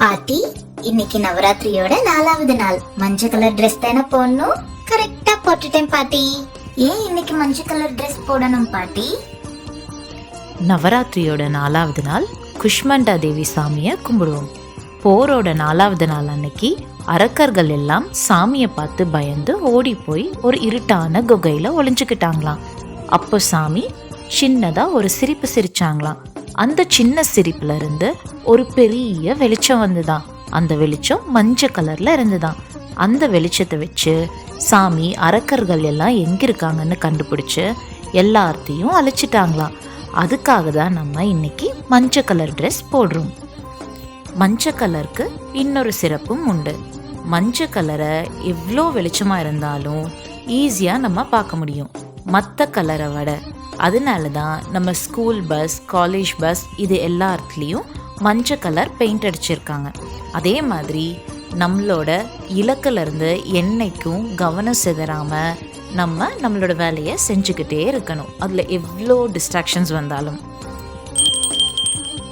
பாட்டி, இன்னைக்கு நவராத்திரியோட 4வது நாள். மஞ்சள் கலர் ட்ரெஸ் தானே போடணும்? கரெக்டா போட்டுட்டேன் பாட்டி. ஏன் இன்னைக்கு மஞ்சள் கலர் ட்ரெஸ் போடணும் பாட்டி? நவராத்திரியோட 4வது நாள் குஷ்மண்டா தேவி சாமியை கும்பிடுவோம். போரோட 4வது நாள் அன்னைக்கு அரக்கர்கள் எல்லாம் சாமியை பார்த்து பயந்து ஓடி போய் ஒரு இருட்டான குகையில ஒளிஞ்சுக்கிட்டாங்களாம். அப்போ சாமி சின்னதா ஒரு சிரிப்பு சிரிச்சாங்களாம். அந்த சின்ன சிரிப்புல இருந்து ஒரு பெரிய வெளிச்சம் வந்துதான். அந்த வெளிச்சம் மஞ்சள் கலர்ல இருந்துதான். அந்த வெளிச்சத்தை வச்சு சாமி அரக்கர்கள் எல்லாம் எங்க இருக்காங்கன்னு கண்டுபிடிச்சு எல்லாத்தையும் அழிச்சிட்டாங்களாம். அதுக்காக தான் நம்ம இன்னைக்கு மஞ்சள் கலர் ட்ரெஸ் போடுறோம். மஞ்சள் கலருக்கு இன்னொரு சிறப்பும் உண்டு. மஞ்சள் கலரை எவ்வளோ வெளிச்சமாக இருந்தாலும் ஈஸியாக நம்ம பார்க்க முடியும் மற்ற கலரை விட. அதனால தான் நம்ம ஸ்கூல் பஸ், காலேஜ் பஸ் இது எல்லாத்துலேயும் மஞ்சள் கலர் பெயிண்ட் அடிச்சிருக்காங்க. அதே மாதிரி நம்மளோட இலக்கிலேருந்து என்னைக்கும் கவனம் சிதறாமல் நம்மளோட வேலையை செஞ்சுக்கிட்டே இருக்கணும். அதில் எவ்வளோ டிஸ்ட்ராக்ஷன்ஸ் வந்தாலும்.